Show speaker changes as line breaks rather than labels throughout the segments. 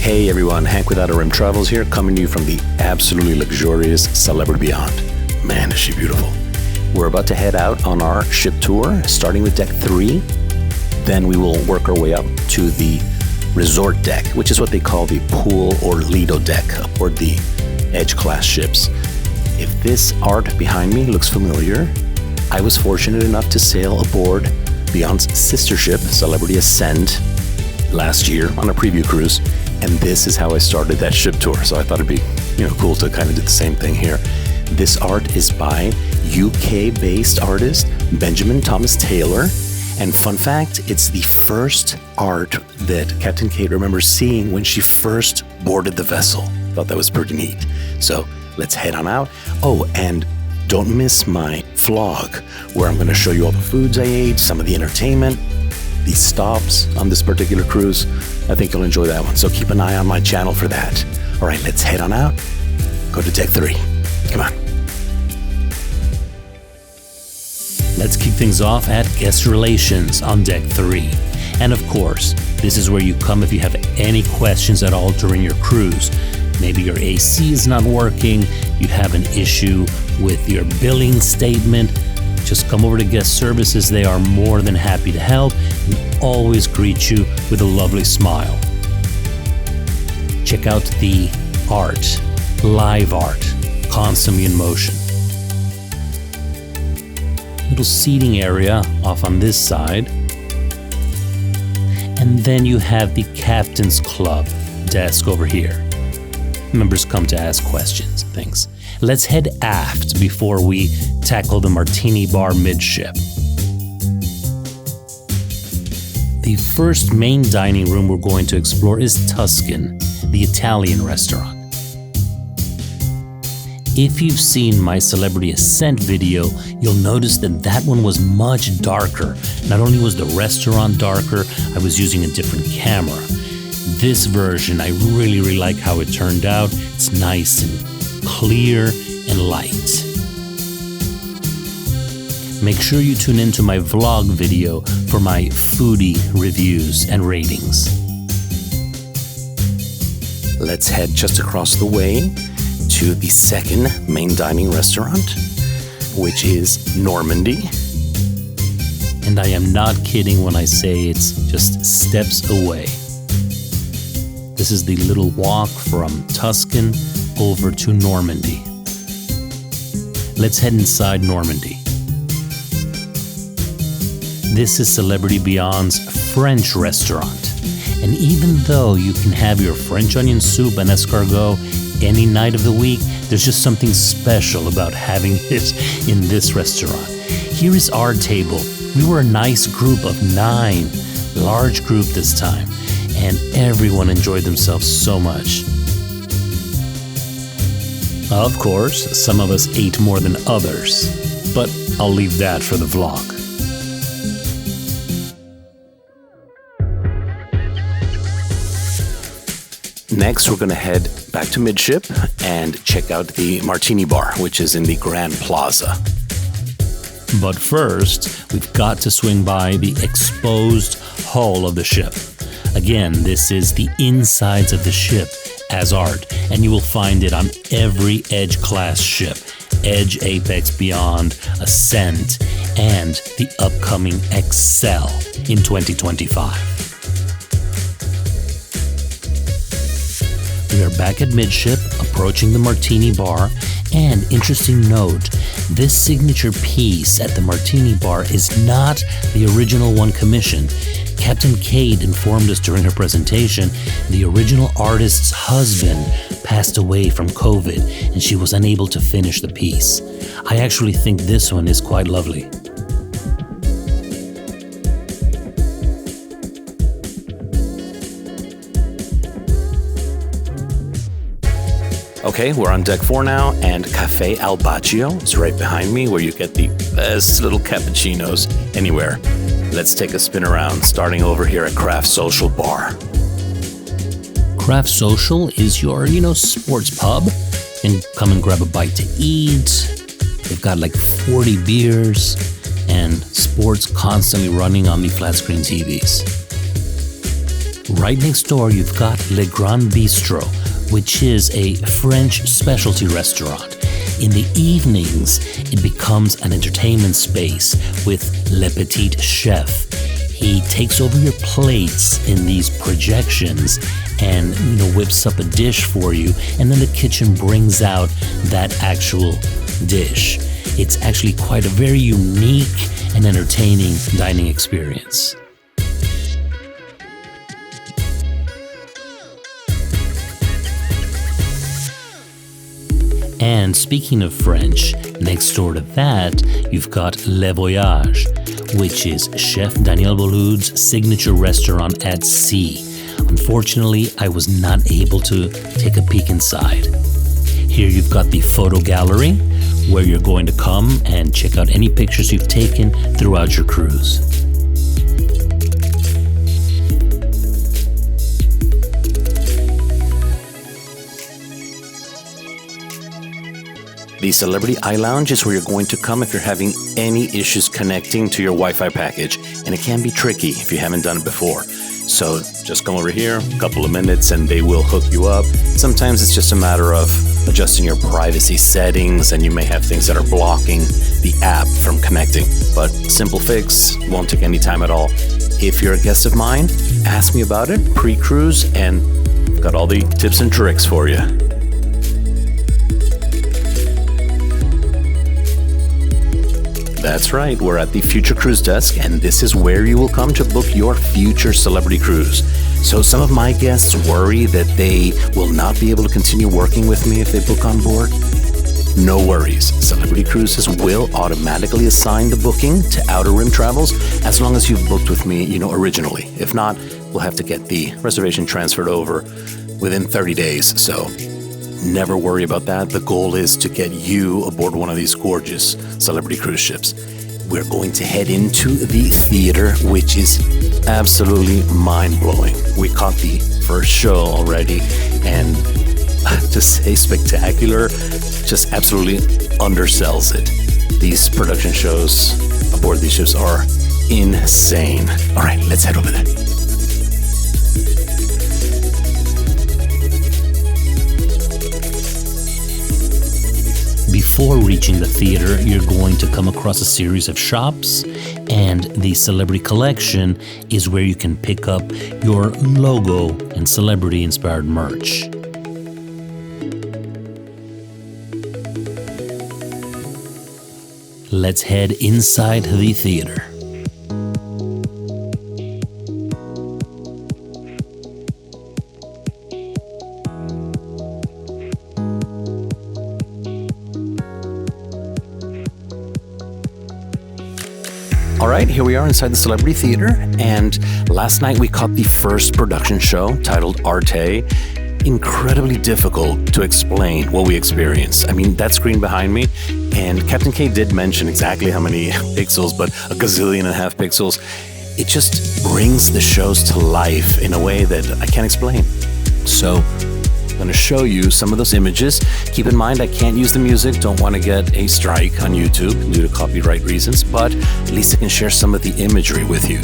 Hey everyone, Hank Without a Rim Travels here, coming to you from the absolutely luxurious Celebrity Beyond. Man, is she beautiful. We're about to head out on our ship tour, starting with deck 3. Then we will work our way up to the resort deck, which is what they call the pool or Lido deck aboard the Edge class ships. If this art behind me looks familiar, I was fortunate enough to sail aboard Beyond's sister ship, Celebrity Ascend, last year on a preview cruise, and this is how I started that ship tour. So I thought it'd be, cool to kind of do the same thing here. This art is by UK-based artist Benjamin Thomas Taylor, and fun fact, it's the first art that Captain Kate remembers seeing when she first boarded the vessel. Thought that was pretty neat. So let's head on out. Oh, and don't miss my vlog, where I'm going to show you all the foods I ate, some of the entertainment, the stops on this particular cruise. I think you'll enjoy that one, so keep an eye on my channel for that. All right, let's head on out. Go to deck 3. Come on.
Let's kick things off at Guest Relations on deck 3. And of course, this is where you come if you have any questions at all during your cruise. Maybe your AC is not working, you have an issue with your billing statement. Just come over to Guest Services. They are more than happy to help and always greet you with a lovely smile. Check out the art, live art, constantly in motion. Little seating area off on this side. And then you have the Captain's Club desk over here. Members come to ask questions and things. Let's head aft before we tackle the Martini bar midship. The first main dining room we're going to explore is Tuscan, the Italian restaurant. If you've seen my Celebrity Ascent video, you'll notice that that one was much darker. Not only was the restaurant darker, I was using a different camera. This version, I really like how it turned out. It's nice and clear and light. Make sure you tune into my vlog video for my foodie reviews and ratings.
Let's head just across the way to the second main dining restaurant, which is Normandie.
And I am not kidding when I say it's just steps away. This is the little walk from Tuscan over to Normandie. Let's head inside Normandie. This is Celebrity Beyond's French restaurant. And even though you can have your French onion soup and escargot any night of the week, there's just something special about having it in this restaurant. Here is our table. We were a nice group of 9, large group this time, and everyone enjoyed themselves so much. Of course, some of us ate more than others, but I'll leave that for the vlog.
Next, we're going to head back to midship and check out the Martini bar, which is in the Grand Plaza.
But first, we've got to swing by the exposed hull of the ship. Again, this is the insides of the ship as art, and you will find it on every Edge class ship. Edge, Apex, Beyond, Ascent, and the upcoming Excel in 2025. We are back at midship, approaching the Martini bar, and interesting note, this signature piece at the Martini bar is not the original one commissioned. Captain Kate informed us during her presentation the original artist's husband passed away from COVID and she was unable to finish the piece. I actually think this one is quite lovely.
Okay, we're on deck 4 now, and Cafe Al Bacio is right behind me, where you get the best little cappuccinos anywhere. Let's take a spin around, starting over here at Craft Social Bar.
Craft Social is your, sports pub. And come and grab a bite to eat. They've got like 40 beers and sports constantly running on the flat screen TVs. Right next door, you've got Le Grand Bistro, which is a French specialty restaurant. In the evenings, it becomes an entertainment space with Le Petit Chef. He takes over your plates in these projections and whips up a dish for you, and then the kitchen brings out that actual dish. It's actually quite a very unique and entertaining dining experience. And speaking of French, next door to that, you've got Le Voyage, which is Chef Daniel Boulud's signature restaurant at sea. Unfortunately, I was not able to take a peek inside. Here you've got the photo gallery, where you're going to come and check out any pictures you've taken throughout your cruise.
The Celebrity iLounge is where you're going to come if you're having any issues connecting to your Wi-Fi package, and it can be tricky if you haven't done it before. So just come over here, a couple of minutes, and they will hook you up. Sometimes it's just a matter of adjusting your privacy settings, and you may have things that are blocking the app from connecting. But simple fix, won't take any time at all. If you're a guest of mine, ask me about it pre-cruise, and I've got all the tips and tricks for you. That's right, we're at the Future Cruise Desk, and this is where you will come to book your future celebrity cruise. So some of my guests worry that they will not be able to continue working with me if they book on board. No worries, Celebrity Cruises will automatically assign the booking to Outer Rim Travels as long as you've booked with me, originally. If not, we'll have to get the reservation transferred over within 30 days, so never worry about that. The goal is to get you aboard one of these gorgeous celebrity cruise ships. We're going to head into the theater, which is absolutely mind-blowing. We caught the first show already, and to say spectacular just absolutely undersells it. These production shows aboard these ships are insane. All right, let's head over there.
Before reaching the theater, you're going to come across a series of shops, and the Celebrity Collection is where you can pick up your logo and celebrity-inspired merch. Let's head inside the theater.
All right, here we are inside the Celebrity Theater, and last night we caught the first production show titled Arte. Incredibly difficult to explain what we experienced. I mean, that screen behind me, and Captain K did mention exactly how many pixels, but 1.5 gazillion pixels. It just brings the shows to life in a way that I can't explain. So I'm going to show you some of those images. Keep in mind, I can't use the music. Don't want to get a strike on YouTube due to copyright reasons, but at least I can share some of the imagery with you.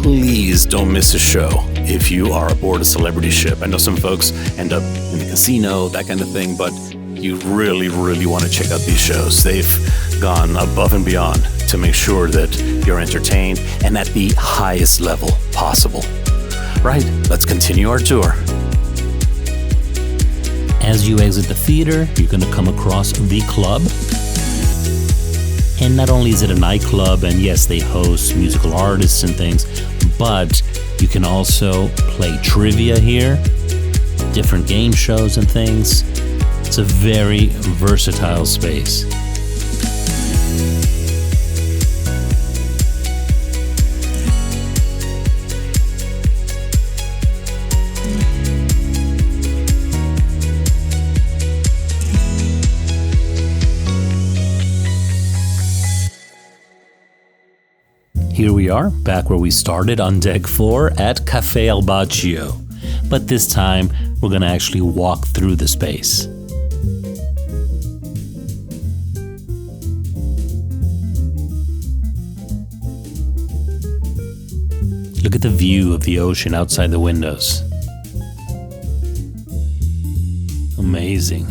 Please don't miss a show if you are aboard a celebrity ship. I know some folks end up in the casino, that kind of thing, but you really, really want to check out these shows. They've gone above and beyond to make sure that you're entertained and at the highest level possible. Right, let's continue our tour.
As you exit the theater, you're going to come across the club. And not only is it a nightclub, and yes, they host musical artists and things, but you can also play trivia here. different game shows and things. It's a very versatile space. Here we are, back where we started on deck 4 at Café El Bacio. But this time, we're going to actually walk through the space. Look at the view of the ocean outside the windows. Amazing.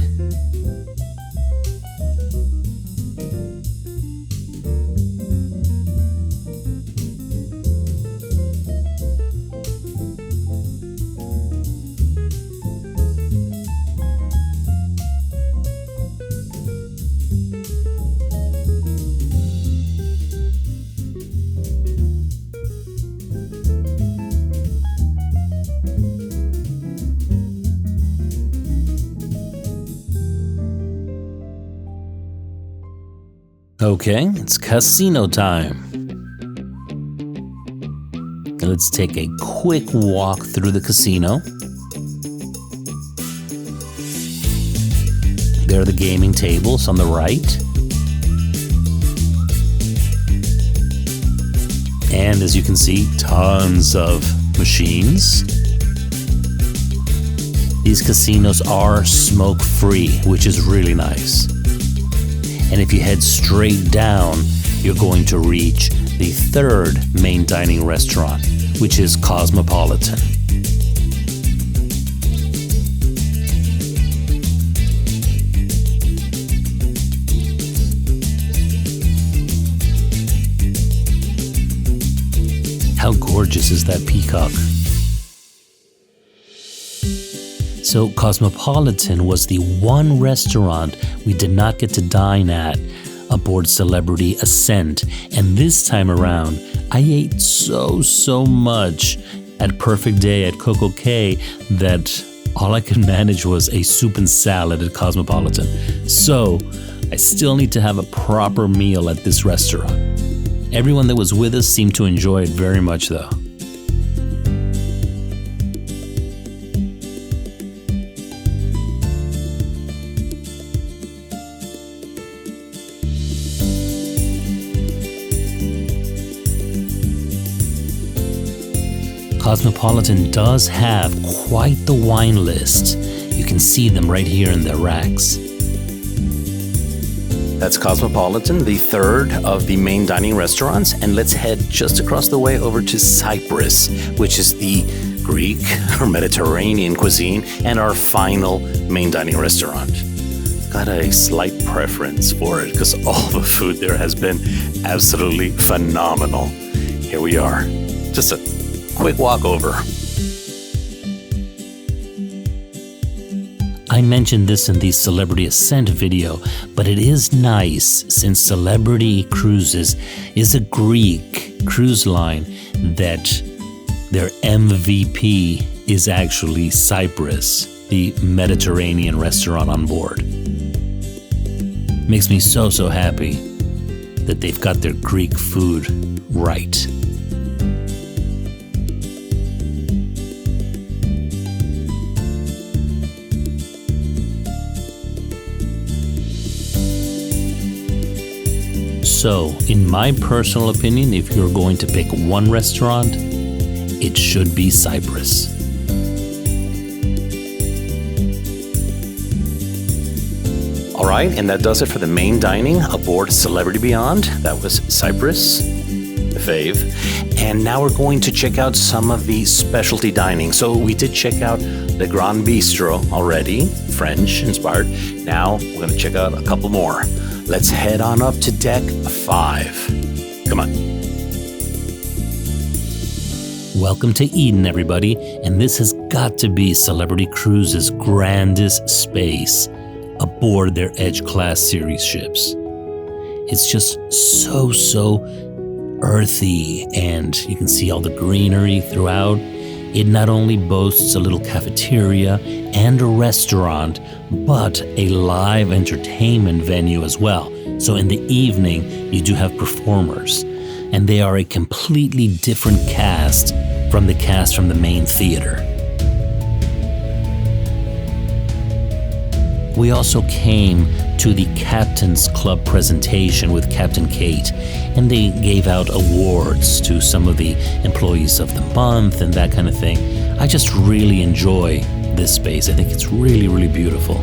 Okay, it's casino time. Let's take a quick walk through the casino. There are the gaming tables on the right. And as you can see, tons of machines. These casinos are smoke-free, which is really nice. And if you head straight down, you're going to reach the third main dining restaurant, which is Cosmopolitan. How gorgeous is that peacock? So Cosmopolitan was the one restaurant we did not get to dine at aboard Celebrity Ascent. And this time around, I ate so much at Perfect Day at Coco Cay that all I could manage was a soup and salad at Cosmopolitan. So I still need to have a proper meal at this restaurant. Everyone that was with us seemed to enjoy it very much though. Cosmopolitan does have quite the wine list. You can see them right here in the racks.
That's Cosmopolitan, the third of the main dining restaurants. And let's head just across the way over to Cyprus, which is the Greek or Mediterranean cuisine and our final main dining restaurant. Got a slight preference for it because all the food there has been absolutely phenomenal. Here we are. Just a quick walk over.
I mentioned this in the Celebrity Ascent video, but it is nice since Celebrity Cruises is a Greek cruise line that their MVP is actually Cyprus, the Mediterranean restaurant on board. Makes me so happy that they've got their Greek food right. So, in my personal opinion, if you're going to pick one restaurant, it should be Cyprus.
All right, and that does it for the main dining aboard Celebrity Beyond. That was Cyprus, the fave. And now we're going to check out some of the specialty dining. So we did check out the Grand Bistro already, French inspired. Now we're going to check out a couple more. Let's head on up to deck 5. Come on.
Welcome to Eden, everybody, and this has got to be Celebrity Cruises' grandest space aboard their Edge Class series ships. It's just so earthy, and you can see all the greenery throughout. It not only boasts a little cafeteria and a restaurant, but a live entertainment venue as well. So in the evening, you do have performers, and they are a completely different cast from the main theater. We also came to the Captain's Club presentation with Captain Kate, and they gave out awards to some of the employees of the month and that kind of thing. I just really enjoy this space. I think it's really, really beautiful.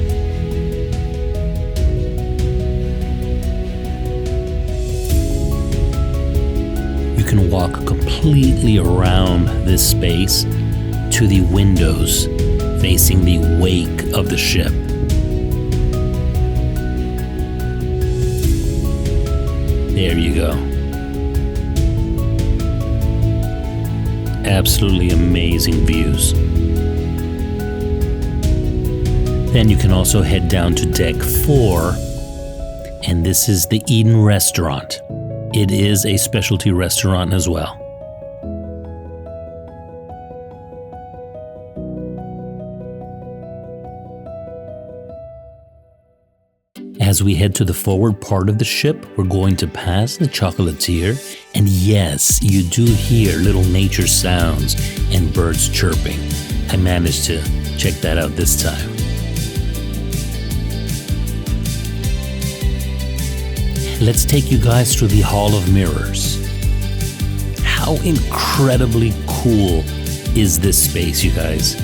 You can walk completely around this space to the windows facing the wake of the ship. There you go. Absolutely amazing views. Then you can also head down to deck 4, and this is the Eden Restaurant. It is a specialty restaurant as well. As we head to the forward part of the ship, we're going to pass the Chocolatier, and yes, you do hear little nature sounds and birds chirping. I managed to check that out this time. Let's take you guys through the Hall of Mirrors. How incredibly cool is this space, you guys?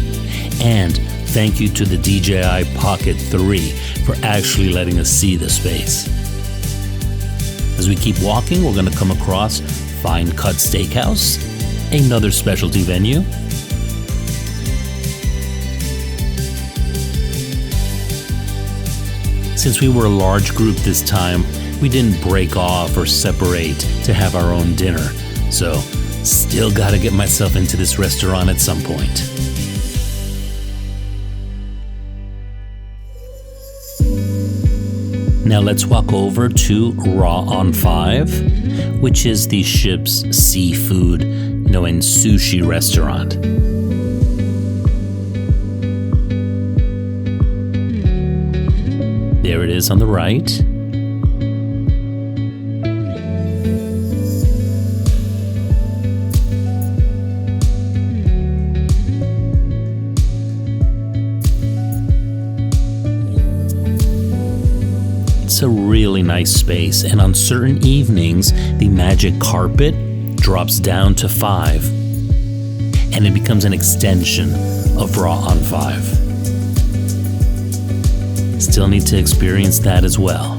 And thank you to the DJI Pocket 3 for actually letting us see the space. As we keep walking, we're going to come across Fine Cut Steakhouse, another specialty venue. Since we were a large group this time, we didn't break off or separate to have our own dinner. So, still gotta get myself into this restaurant at some point. Now let's walk over to Raw on 5, which is the ship's seafood, and sushi restaurant. There it is on the right. It's a really nice space, and on certain evenings, the magic carpet drops down to 5, and it becomes an extension of Raw on 5. Still need to experience that as well.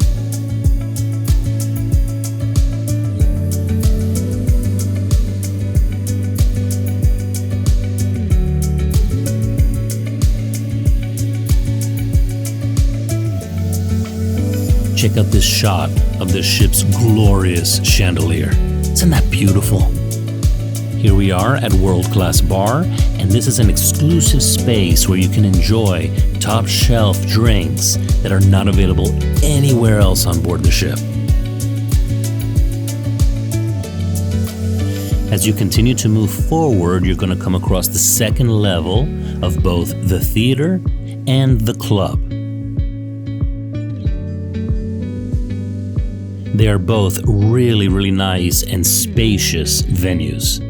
Check out this shot of the ship's glorious chandelier. Isn't that beautiful? Here we are at World Class Bar, and this is an exclusive space where you can enjoy top shelf drinks that are not available anywhere else on board the ship. As you continue to move forward, you're going to come across the second level of both the theater and the club. They are both really, really nice and spacious venues.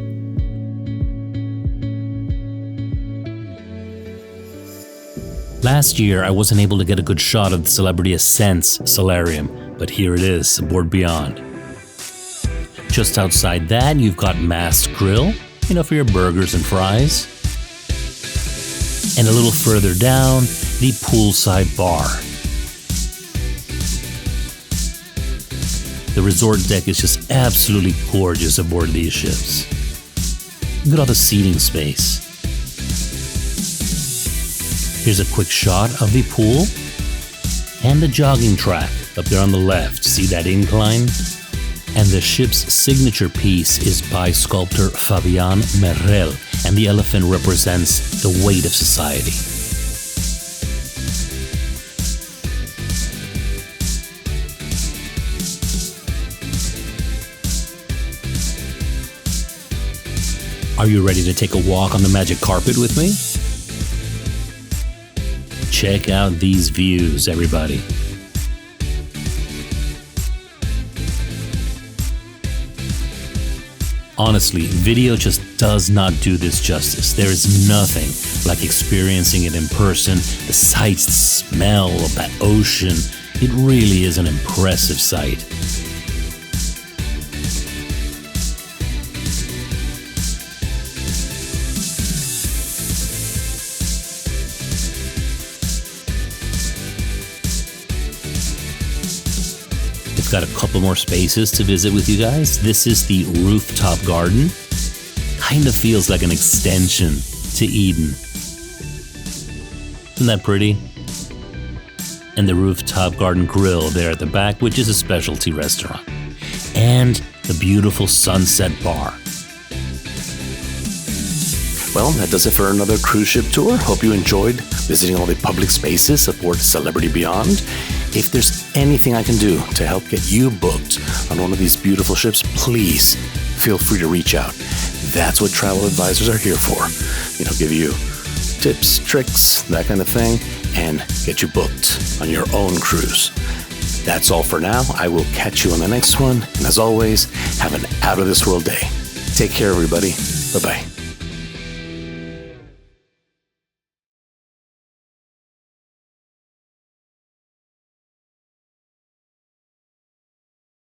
Last year, I wasn't able to get a good shot of the Celebrity Ascent's Solarium, but here it is aboard Beyond. Just outside that, you've got MastGrill, for your burgers and fries. And a little further down, the poolside bar. The resort deck is just absolutely gorgeous aboard these ships. Look at all the seating space. Here's a quick shot of the pool and the jogging track up there on the left. See that incline? And the ship's signature piece is by sculptor Fabien Merelle, and the elephant represents the weight of society. Are you ready to take a walk on the magic carpet with me? Check out these views, everybody. Honestly, video just does not do this justice. There is nothing like experiencing it in person. The sights, the smell of that ocean, it really is an impressive sight. We've got a couple more spaces to visit with you guys. This is the Rooftop Garden. Kind of feels like an extension to Eden. Isn't that pretty? And the Rooftop Garden Grill there at the back, which is a specialty restaurant. And the beautiful sunset bar.
Well, that does it for another cruise ship tour. Hope you enjoyed visiting all the public spaces aboard Celebrity Beyond. If there's anything I can do to help get you booked on one of these beautiful ships, please feel free to reach out. That's what travel advisors are here for. Give you tips, tricks, that kind of thing, and get you booked on your own cruise. That's all for now. I will catch you on the next one. And as always, have an out-of-this-world day. Take care, everybody. Bye-bye.